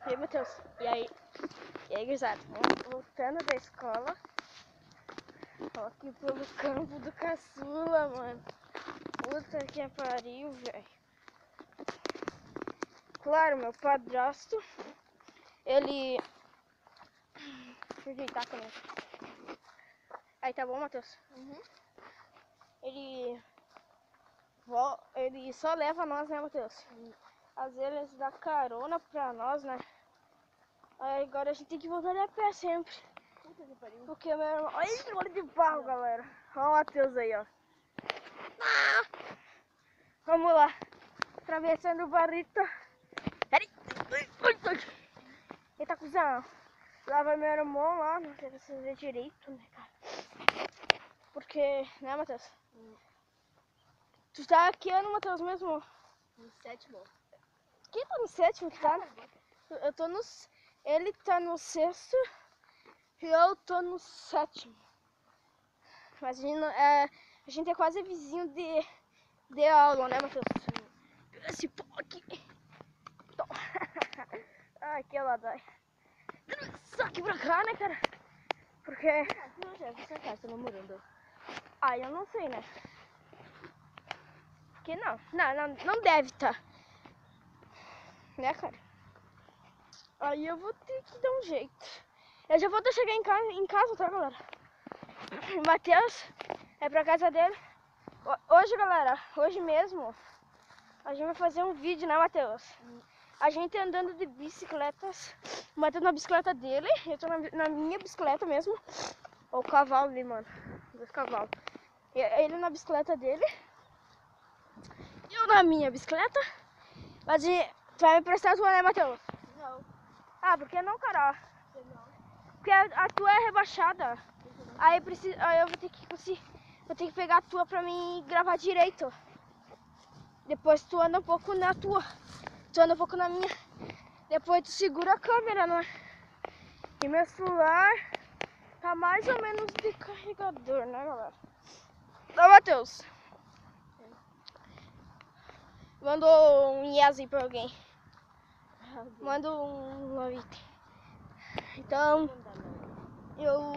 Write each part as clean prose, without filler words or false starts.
E aí, Matheus? E aí, gurizada? Voltando da escola. Ó, aqui pelo campo do caçula, mano. Puta que pariu, velho. Claro, meu padrasto, ele... Deixa eu ajeitar também. Aí, tá bom, Matheus? Uhum. Ele só leva nós, né, Matheus? Às vezes ele dá carona pra nós, né? Aí agora a gente tem que voltar a pé sempre. Puta que pariu. Porque meu irmão... Olha esse olho de barro, galera. Olha o Matheus aí, ó. Vamos lá. Atravessando o barrito. Eita, cuzão. Lá vai meu irmão lá. Não sei se ver direito, né, cara? Porque... Né, Matheus? Tu tá aqui ano, Matheus, mesmo? No 7º. Quem tá no 7º, tá? Eu tô no... Ele tá no 6º e eu tô no 7º. Mas a gente é quase vizinho de aula, né, Matheus? Esse pau aqui. Ai, que ladai. Só aqui pra cá, né, cara? Porque... Você tá namorando? Ah, eu não sei, né? Porque não deve tá. Né, cara? Aí eu vou ter que dar um jeito. Eu já vou até chegar em casa, tá, galera? O Matheus é pra casa dele. Hoje, galera, hoje mesmo, a gente vai fazer um vídeo, né, Matheus? A gente andando de bicicletas. O Matheus na bicicleta dele, eu tô na minha bicicleta mesmo. Ó, o cavalo ali, mano. 2 cavalos. Ele na bicicleta dele. Eu na minha bicicleta. Mas tu vai me prestar a tua, né, Matheus? Não. Ah, por que não, cara? Não. Porque a tua é rebaixada. Aí eu vou ter que pegar a tua pra mim gravar direito. Depois tu anda um pouco na tua. Tu anda um pouco na minha. Depois tu segura a câmera, né? E meu celular tá mais ou menos de carregador, né, galera? Ô, Matheus. Mandou um yes aí pra alguém. Manda um love. Então,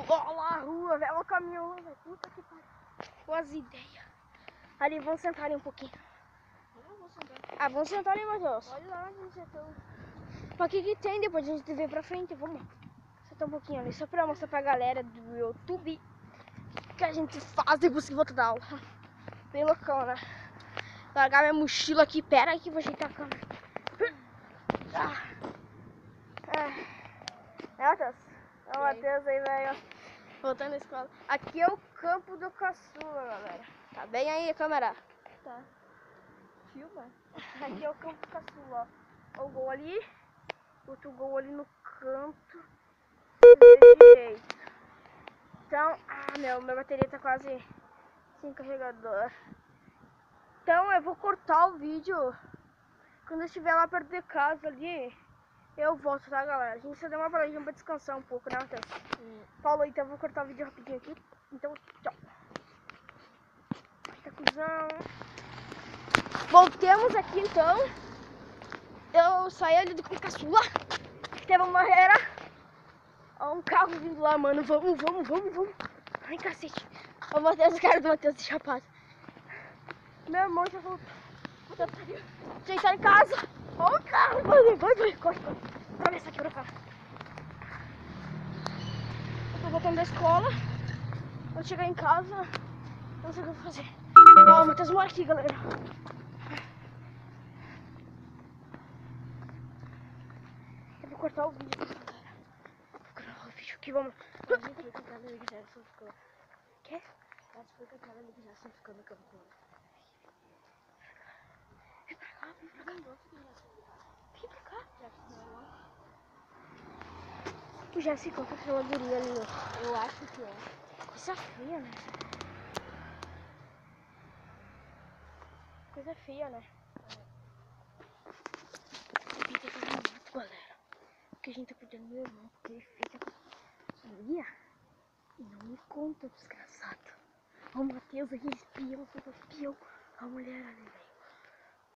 ó lá a rua, velho, ó o caminhão, velho, puta que pariu. Boas ideias. Ali, vamos sentar ali um pouquinho. Eu vou sentar. Ah, vamos sentar ali, Matheus. Olha lá onde você tá. Pra que tem, depois a gente vê pra frente, vamos. Sentar um pouquinho ali, só pra mostrar pra galera do YouTube que a gente faz depois que volta da aula. Bem loucão, né? Largar minha mochila aqui, pera aí que eu vou ajeitar a câmera. Matheus? É o Matheus aí, velho. Voltando à escola. Aqui é o campo do caçula, galera. Tá bem aí a câmera? Tá. Filma. Aqui é o campo do caçula, ó. O gol ali. Outro gol ali no canto direito. Então, minha bateria tá quase sem carregador. Então eu vou cortar o vídeo. Quando eu estiver lá perto de casa ali, eu volto, tá, galera? A gente só deu uma paradinha pra descansar um pouco, né, Matheus? Falou, então eu vou cortar o vídeo rapidinho aqui. Então, tchau. Tá, cuzão. Voltemos aqui, então. Eu saí ali do caçula. Teve uma barreira. Ó, um carro vindo lá, mano. Vamos. Ai, cacete. Ó, o Matheus, cara do Matheus de chapado. Meu irmão já voltou. Já está em casa. Ó o carro, mano. Vai, corre. Atravessa aqui pra cá. Eu tô voltando da escola. Vou chegar em casa. Não sei o que eu vou fazer. Ó, o Matheus mora aqui, galera. Eu vou cortar o vídeo, galera. Vou cortar o vídeo aqui, vamos. A gente foi cantar ali que já só ficou. Quê? A gente foi cantar ali que já só ficou no campo. Vem pra cá. Vem pra cá. Já ficou lá? O Jesse conta aquela guria ali, ó. Eu acho que é. Coisa feia, né? Coisa feia, né? A gente tem que fazer muito, galera. Porque a gente tá cuidando do meu irmão, porque ele fica com guria e não me conta, desgraçado. Ó, o Matheus aqui, espião, super espião. A mulher ali, velho.